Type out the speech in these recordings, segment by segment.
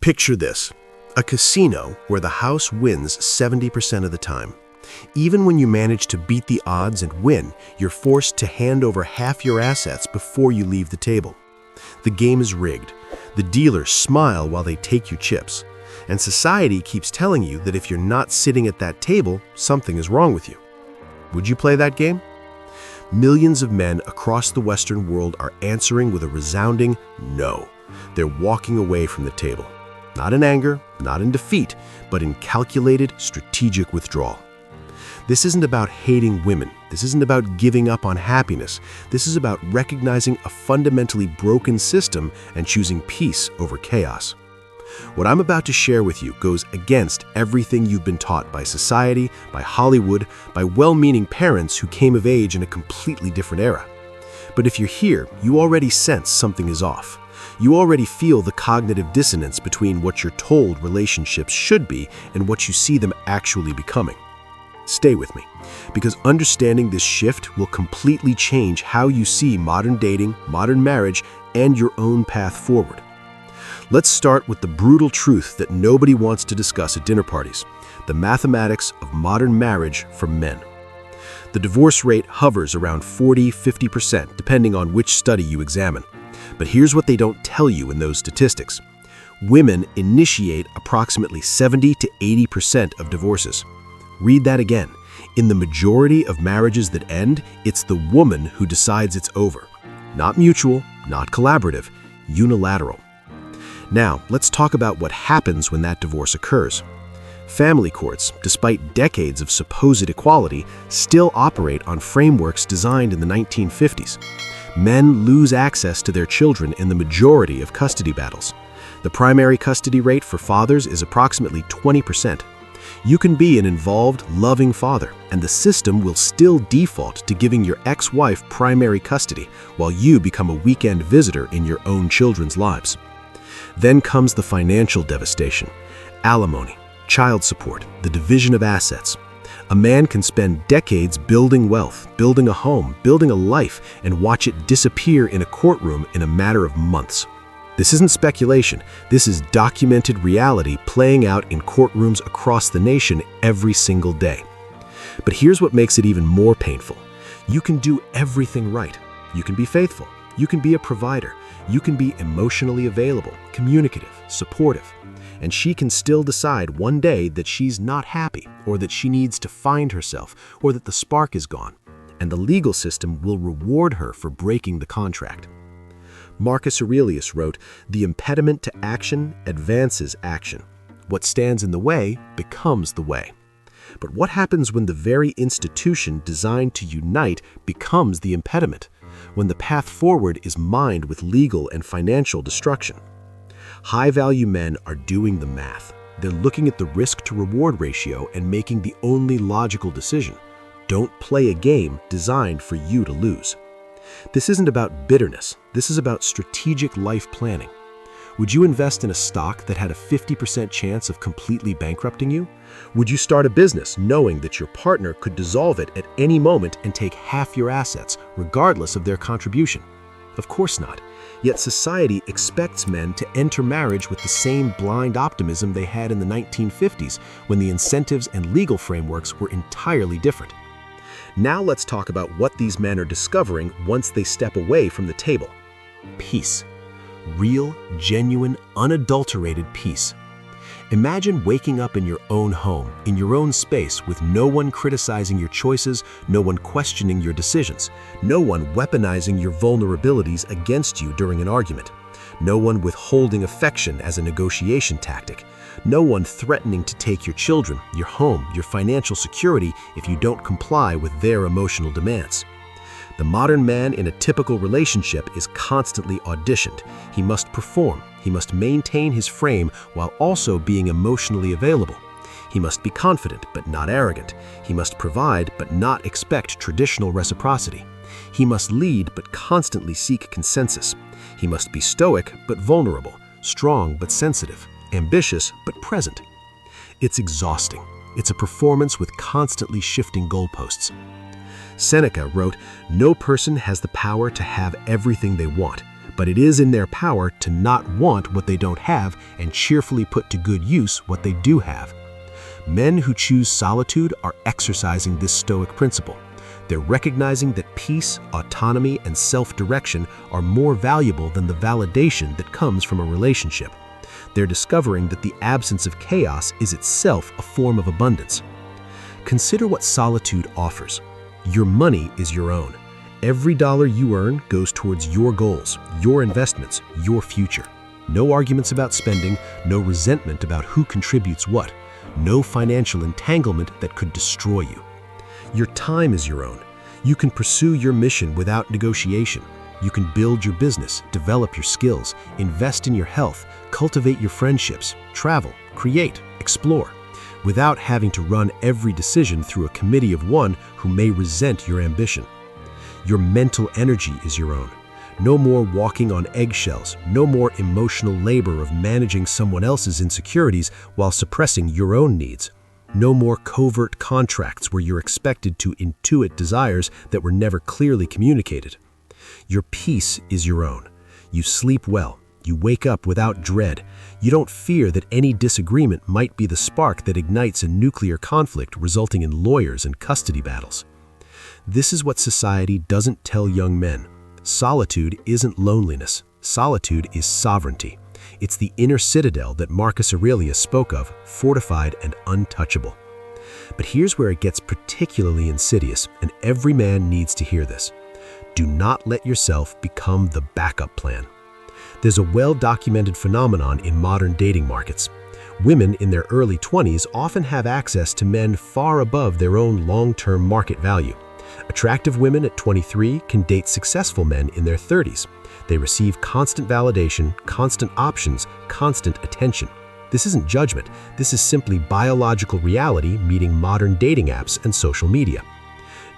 Picture this, a casino where the house wins 70% of the time. Even when you manage to beat the odds and win, you're forced to hand over half your assets before you leave the table. The game is rigged. The dealers smile while they take your chips. And society keeps telling you that if you're not sitting at that table, something is wrong with you. Would you play that game? Millions of men across the Western world are answering with a resounding no. They're walking away from the table. Not in anger, not in defeat, but in calculated, strategic withdrawal. This isn't about hating women. This isn't about giving up on happiness. This is about recognizing a fundamentally broken system and choosing peace over chaos. What I'm about to share with you goes against everything you've been taught by society, by Hollywood, by well-meaning parents who came of age in a completely different era. But if you're here, you already sense something is off. You already feel the cognitive dissonance between what you're told relationships should be and what you see them actually becoming. Stay with me, because understanding this shift will completely change how you see modern dating, modern marriage, and your own path forward. Let's start with the brutal truth that nobody wants to discuss at dinner parties, the mathematics of modern marriage for men. The divorce rate hovers around 40–50%, depending on which study you examine. But here's what they don't tell you in those statistics. Women initiate approximately 70–80% of divorces. Read that again. In the majority of marriages that end, it's the woman who decides it's over. Not mutual, not collaborative, unilateral. Now, let's talk about what happens when that divorce occurs. Family courts, despite decades of supposed equality, still operate on frameworks designed in the 1950s. Men lose access to their children in the majority of custody battles. The primary custody rate for fathers is approximately 20%. You can be an involved, loving father, and the system will still default to giving your ex-wife primary custody while you become a weekend visitor in your own children's lives. Then comes the financial devastation: alimony, child support, the division of assets. A man can spend decades building wealth, building a home, building a life, and watch it disappear in a courtroom in a matter of months. This isn't speculation. This is documented reality playing out in courtrooms across the nation every single day. But here's what makes it even more painful. You can do everything right. You can be faithful. You can be a provider. You can be emotionally available, communicative, supportive. And she can still decide one day that she's not happy, or that she needs to find herself, or that the spark is gone. And the legal system will reward her for breaking the contract. Marcus Aurelius wrote, "The impediment to action advances action. What stands in the way becomes the way." But what happens when the very institution designed to unite becomes the impediment? When the path forward is mined with legal and financial destruction? High-value men are doing the math. They're looking at the risk-to-reward ratio and making the only logical decision. Don't play a game designed for you to lose. This isn't about bitterness. This is about strategic life planning. Would you invest in a stock that had a 50% chance of completely bankrupting you? Would you start a business knowing that your partner could dissolve it at any moment and take half your assets, regardless of their contribution? Of course not. Yet society expects men to enter marriage with the same blind optimism they had in the 1950s, when the incentives and legal frameworks were entirely different. Now let's talk about what these men are discovering once they step away from the table. Peace. Real, genuine, unadulterated peace. Imagine waking up in your own home, in your own space, with no one criticizing your choices, no one questioning your decisions, no one weaponizing your vulnerabilities against you during an argument, no one withholding affection as a negotiation tactic, no one threatening to take your children, your home, your financial security if you don't comply with their emotional demands. The modern man in a typical relationship is constantly auditioned. He must perform. He must maintain his frame while also being emotionally available. He must be confident but not arrogant. He must provide but not expect traditional reciprocity. He must lead but constantly seek consensus. He must be stoic but vulnerable, strong but sensitive, ambitious but present. It's exhausting. It's a performance with constantly shifting goalposts. Seneca wrote, "No person has the power to have everything they want, but it is in their power to not want what they don't have and cheerfully put to good use what they do have. Men who choose solitude are exercising this Stoic principle. They're recognizing that peace, autonomy, and self-direction are more valuable than the validation that comes from a relationship. They're discovering that the absence of chaos is itself a form of abundance. Consider what solitude offers. Your money is your own. Every dollar you earn goes towards your goals, your investments, your future. No arguments about spending, no resentment about who contributes what, no financial entanglement that could destroy you. Your time is your own. You can pursue your mission without negotiation. You can build your business, develop your skills, invest in your health, cultivate your friendships, travel, create, explore, without having to run every decision through a committee of one who may resent your ambition. Your mental energy is your own. No more walking on eggshells, no more emotional labor of managing someone else's insecurities while suppressing your own needs. No more covert contracts where you're expected to intuit desires that were never clearly communicated. Your peace is your own. You sleep well. You wake up without dread. You don't fear that any disagreement might be the spark that ignites a nuclear conflict resulting in lawyers and custody battles. This is what society doesn't tell young men. Solitude isn't loneliness. Solitude is sovereignty. It's the inner citadel that Marcus Aurelius spoke of, fortified and untouchable. But here's where it gets particularly insidious, and every man needs to hear this. Do not let yourself become the backup plan. There's a well-documented phenomenon in modern dating markets. Women in their early 20s often have access to men far above their own long-term market value. Attractive women at 23 can date successful men in their 30s. They receive constant validation, constant options, constant attention. This isn't judgment. This is simply biological reality meeting modern dating apps and social media.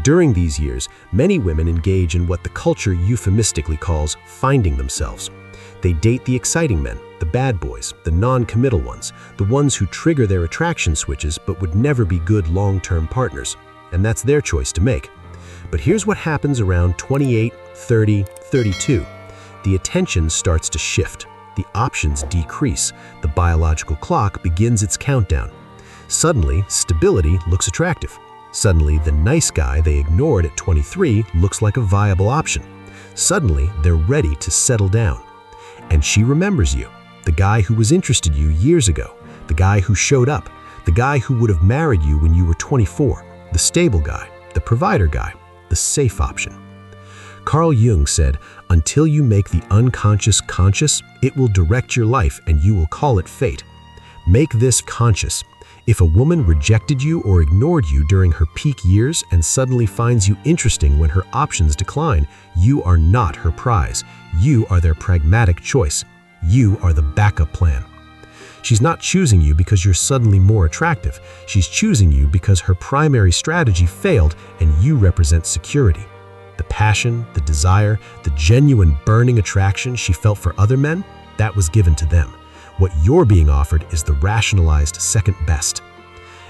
During these years, many women engage in what the culture euphemistically calls finding themselves. They date the exciting men, the bad boys, the non-committal ones, the ones who trigger their attraction switches but would never be good long-term partners. And that's their choice to make. But here's what happens around 28, 30, 32. The attention starts to shift. The options decrease. The biological clock begins its countdown. Suddenly, stability looks attractive. Suddenly, the nice guy they ignored at 23 looks like a viable option. Suddenly, they're ready to settle down. And she remembers you, the guy who was interested in you years ago, the guy who showed up, the guy who would have married you when you were 24, the stable guy, the provider guy, the safe option. Carl Jung said, "Until you make the unconscious conscious, it will direct your life and you will call it fate. Make this conscious. If a woman rejected you or ignored you during her peak years and suddenly finds you interesting when her options decline, you are not her prize. You are their pragmatic choice. You are the backup plan." She's not choosing you because you're suddenly more attractive. She's choosing you because her primary strategy failed and you represent security. The passion, the desire, the genuine burning attraction she felt for other men, that was given to them. What you're being offered is the rationalized second best.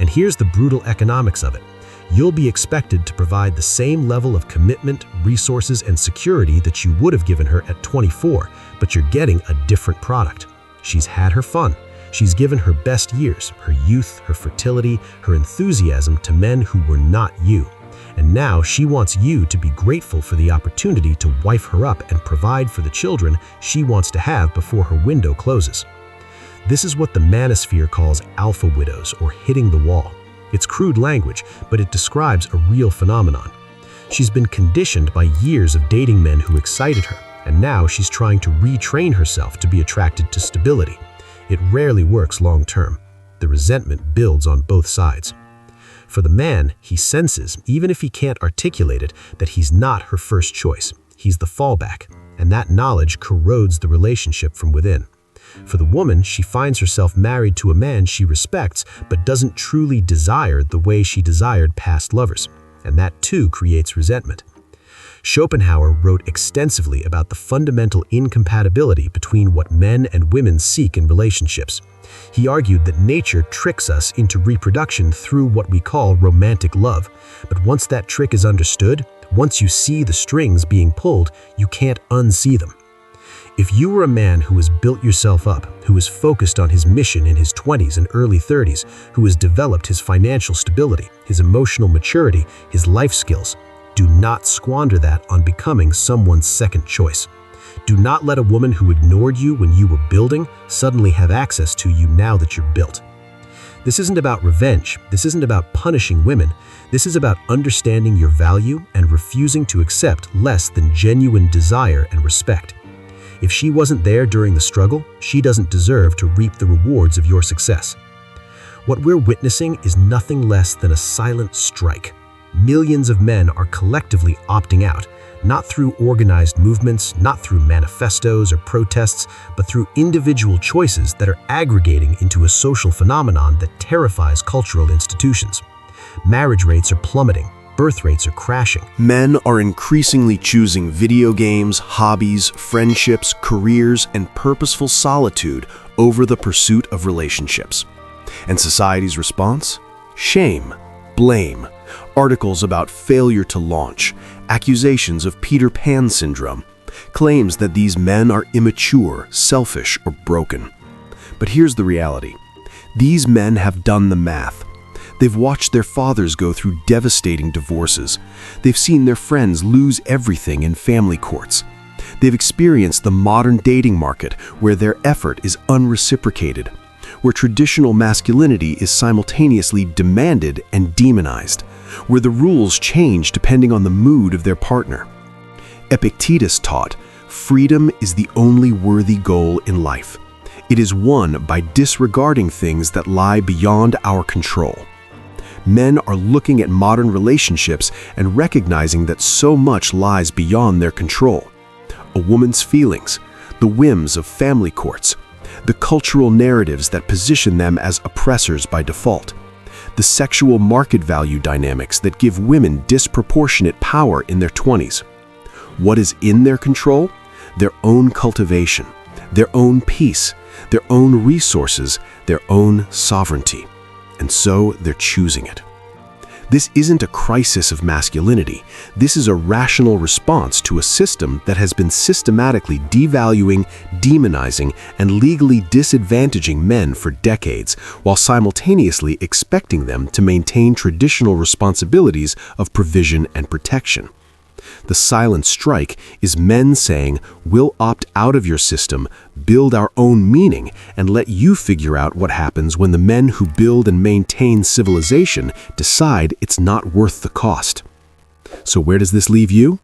And here's the brutal economics of it. You'll be expected to provide the same level of commitment, resources, and security that you would have given her at 24, but you're getting a different product. She's had her fun. She's given her best years, her youth, her fertility, her enthusiasm to men who were not you. And now she wants you to be grateful for the opportunity to wife her up and provide for the children she wants to have before her window closes. This is what the manosphere calls alpha widows or hitting the wall. It's crude language, but it describes a real phenomenon. She's been conditioned by years of dating men who excited her, and now she's trying to retrain herself to be attracted to stability. It rarely works long term. The resentment builds on both sides. For the man, he senses, even if he can't articulate it, that he's not her first choice. He's the fallback, and that knowledge corrodes the relationship from within. For the woman, she finds herself married to a man she respects but doesn't truly desire the way she desired past lovers, and that too creates resentment. Schopenhauer wrote extensively about the fundamental incompatibility between what men and women seek in relationships. He argued that nature tricks us into reproduction through what we call romantic love, but once that trick is understood, once you see the strings being pulled, you can't unsee them. If you were a man who has built yourself up, who is focused on his mission in his 20s and early 30s, who has developed his financial stability, his emotional maturity, his life skills, do not squander that on becoming someone's second choice. Do not let a woman who ignored you when you were building suddenly have access to you now that you're built. This isn't about revenge. This isn't about punishing women. This is about understanding your value and refusing to accept less than genuine desire and respect. If she wasn't there during the struggle, she doesn't deserve to reap the rewards of your success. What we're witnessing is nothing less than a silent strike. Millions of men are collectively opting out, not through organized movements, not through manifestos or protests, but through individual choices that are aggregating into a social phenomenon that terrifies cultural institutions. Marriage rates are plummeting. Birth rates are crashing. Men are increasingly choosing video games, hobbies, friendships, careers, and purposeful solitude over the pursuit of relationships. And society's response? Shame, blame, articles about failure to launch, accusations of Peter Pan syndrome, claims that these men are immature, selfish, or broken. But here's the reality. These men have done the math. They've watched their fathers go through devastating divorces. They've seen their friends lose everything in family courts. They've experienced the modern dating market where their effort is unreciprocated, where traditional masculinity is simultaneously demanded and demonized, where the rules change depending on the mood of their partner. Epictetus taught, freedom is the only worthy goal in life. It is won by disregarding things that lie beyond our control. Men are looking at modern relationships and recognizing that so much lies beyond their control. A woman's feelings, the whims of family courts, the cultural narratives that position them as oppressors by default, the sexual market value dynamics that give women disproportionate power in their 20s. What is in their control? Their own cultivation, their own peace, their own resources, their own sovereignty. And so they're choosing it. This isn't a crisis of masculinity. This is a rational response to a system that has been systematically devaluing, demonizing, and legally disadvantaging men for decades, while simultaneously expecting them to maintain traditional responsibilities of provision and protection. The silent strike is men saying, we'll opt out of your system, build our own meaning, and let you figure out what happens when the men who build and maintain civilization decide it's not worth the cost. So where does this leave you?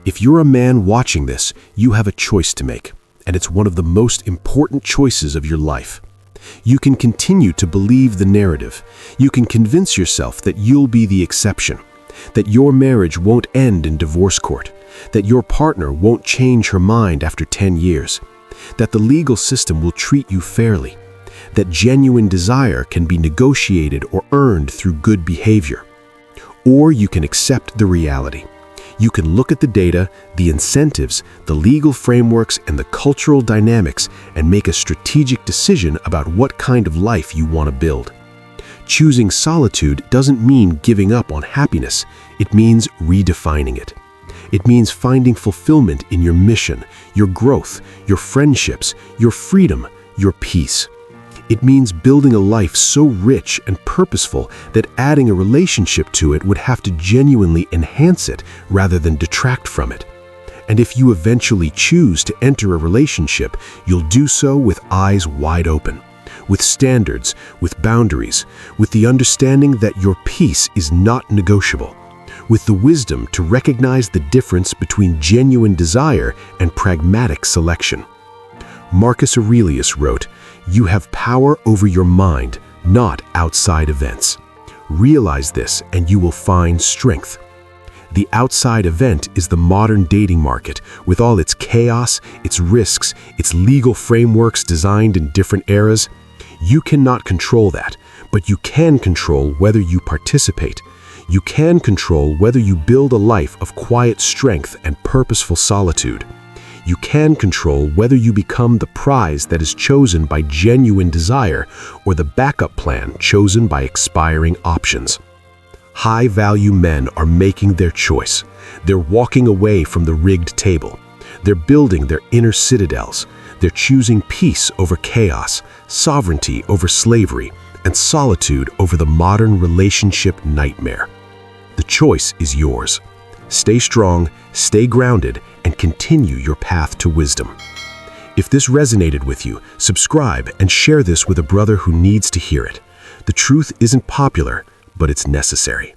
If you're a man watching this, you have a choice to make, and it's one of the most important choices of your life. You can continue to believe the narrative. You can convince yourself that you'll be the exception, that your marriage won't end in divorce court, that your partner won't change her mind after 10 years, that the legal system will treat you fairly, that genuine desire can be negotiated or earned through good behavior. Or you can accept the reality. You can look at the data, the incentives, the legal frameworks, and the cultural dynamics and make a strategic decision about what kind of life you want to build. Choosing solitude doesn't mean giving up on happiness. It means redefining it. It means finding fulfillment in your mission, your growth, your friendships, your freedom, your peace. It means building a life so rich and purposeful that adding a relationship to it would have to genuinely enhance it rather than detract from it. And if you eventually choose to enter a relationship, you'll do so with eyes wide open, with standards, with boundaries, with the understanding that your peace is not negotiable, with the wisdom to recognize the difference between genuine desire and pragmatic selection. Marcus Aurelius wrote, "You have power over your mind, not outside events. Realize this and you will find strength." The outside event is the modern dating market, with all its chaos, its risks, its legal frameworks designed in different eras. You cannot control that, but you can control whether you participate. You can control whether you build a life of quiet strength and purposeful solitude. You can control whether you become the prize that is chosen by genuine desire or the backup plan chosen by expiring options. High-value men are making their choice. They're walking away from the rigged table. They're building their inner citadels. They're choosing peace over chaos, sovereignty over slavery, and solitude over the modern relationship nightmare. The choice is yours. Stay strong, stay grounded, and continue your path to wisdom. If this resonated with you, subscribe and share this with a brother who needs to hear it. The truth isn't popular, but it's necessary.